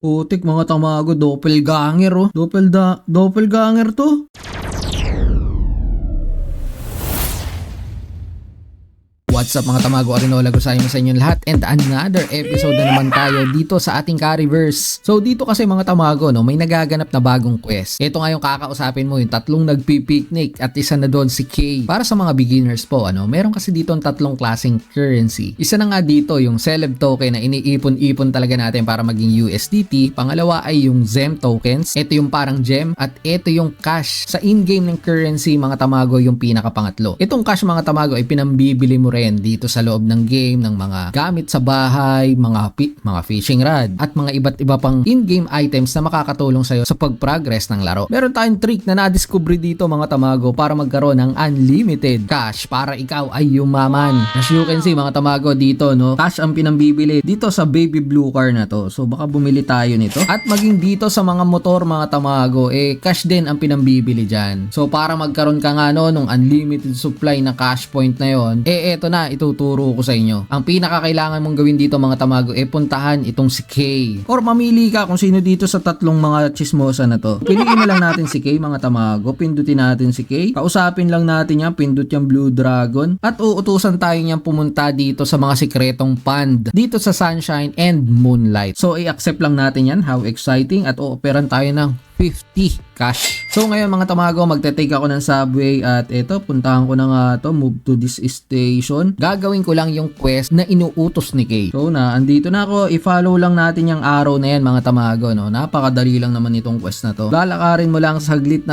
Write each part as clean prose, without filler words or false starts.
Putik mga tamago, doppelganger oh. Doppelganger to. What's up mga tamago, Arinola Gusayo sa inyong lahat and another episode na naman tayo dito sa ating Carryverse. So dito kasi mga tamago, no, may nagaganap na bagong quest. Ito nga yung kakausapin mo, yung tatlong nagpipiknik at isa na doon si Kay. Para sa mga beginners po, meron kasi dito ang tatlong klaseng currency. Isa na nga dito yung celeb token na iniipon-ipon talaga natin para maging USDT. Pangalawa ay yung Zem tokens. Ito yung parang gem at ito yung cash. Sa in-game ng currency mga tamago yung pinakapangatlo. Itong cash mga tamago ay pinambibili mo rin dito sa loob ng game ng mga gamit sa bahay, mga fishing rod at mga iba't iba pang in-game items na makakatulong sa'yo sa pag-progress ng laro. Meron tayong trick na na-discover dito mga tamago para magkaroon ng unlimited cash para ikaw ay yumaman. As you can see mga tamago dito, no, cash ang pinambibili dito sa baby blue car na to. So baka bumili tayo nito. At maging dito sa mga motor mga tamago, cash din ang pinambibili dyan. So para magkaroon ka nga nung unlimited supply na cash point na yon, eto na ituturo ko sa inyo. Ang pinakakailangan mong gawin dito mga tamago puntahan itong si Kay. Or mamili ka kung sino dito sa tatlong mga chismosa na to. Piliin na lang natin si Kay mga tamago. Pindutin natin si Kay. Kausapin lang natin yan. Pindut yung Blue Dragon. At uutusan tayo niyang pumunta dito sa mga sikretong pond. Dito sa Sunshine and Moonlight. So i-accept lang natin yan. How exciting. At ooperan tayo ng 50 cash. So ngayon mga tamago, magte-take ako ng subway at eto, puntahan ko na nga to, move to this station. Gagawin ko lang yung quest na inuutos ni Kay. So andito na ako, i-follow lang natin yung arrow na yan mga tamago, no? Napakadali lang naman itong quest na to. Lalakarin mo lang saglit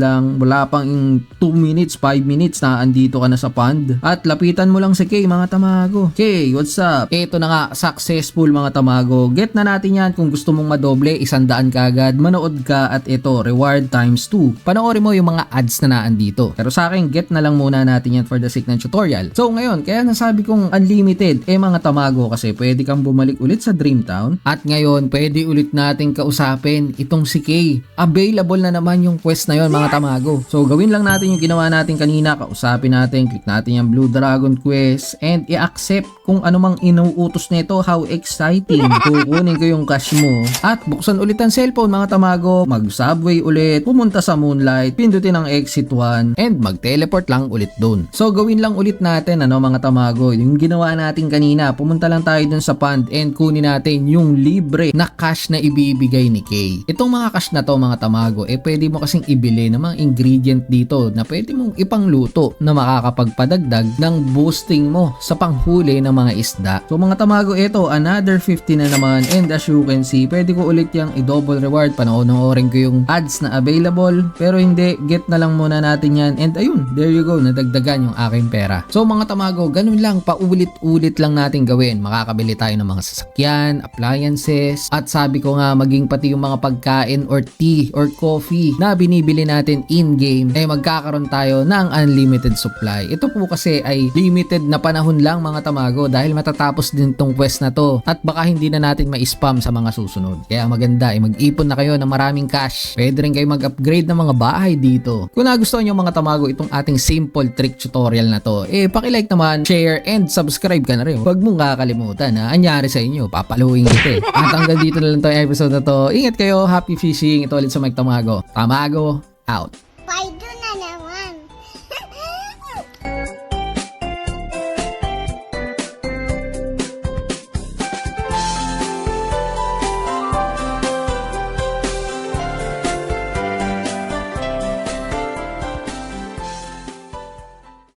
lang, wala pang 2 minutes, 5 minutes na andito ka na sa pond. At lapitan mo lang si Kay mga tamago. Kay, what's up? Eto na nga, successful mga tamago. Get na natin yan kung gusto mong madoble, 100 kagad, manood ka at ito, reward times 2. Panoorin mo yung mga ads na naandito. Pero sa akin, get na lang muna natin yan for the sake ng tutorial. So ngayon, kaya nasabi kong unlimited, mga tamago kasi pwede kang bumalik ulit sa Dreamtown. At ngayon, pwede ulit nating kausapin itong si Kay. Available na naman yung quest na yon mga tamago. So gawin lang natin yung ginawa natin kanina, kausapin natin, click natin yung Blue Dragon quest and i-accept kung anumang inuutos nito. How exciting. Kukunin ko yung cash mo at buksan ulit ang cellphone mga tamago, mag-subway ulit, pumunta sa Moonlight, pindutin ang exit 1 and mag-teleport lang ulit dun. So gawin lang ulit natin mga tamago, yung ginawa natin kanina, pumunta lang tayo dun sa pond and kunin natin yung libre na cash na ibibigay ni Kay. Itong mga cash na to mga tamago, pwede mo kasing ibili ng mga ingredient dito na pwede mong ipangluto na makakapagpadagdag ng boosting mo sa panghuli ng mga isda. So mga tamago, ito another 50 na naman and as you can see, pwede ko ulit yung i-double reward. Panoorin ko yung ads na available pero hindi, get na lang muna natin yan and ayun, there you go, nadagdagan yung aking pera. So mga tamago, ganun lang, paulit-ulit lang natin gawin. Makakabili tayo ng mga sasakyan, appliances at sabi ko nga maging pati yung mga pagkain or tea or coffee na binibili natin in-game magkakaroon tayo ng unlimited supply. Ito po kasi ay limited na panahon lang mga tamago dahil matatapos din tong quest na to at baka hindi na natin ma-spam sa mga susunod. Kaya maganda mag-ipon na kayo ng maraming cash. Pwede rin kayo mag-upgrade ng mga bahay dito. Kung nagustuhan nyo mga tamago itong ating simple trick tutorial na to, paki-like naman, share, and subscribe ka na rin. Huwag mong kakalimutan na anyari sa inyo, papaluin kita At hanggang dito na lang tong episode na to. Ingat kayo, happy fishing. Ito ulit sa Mike Tamago. Tamago, out.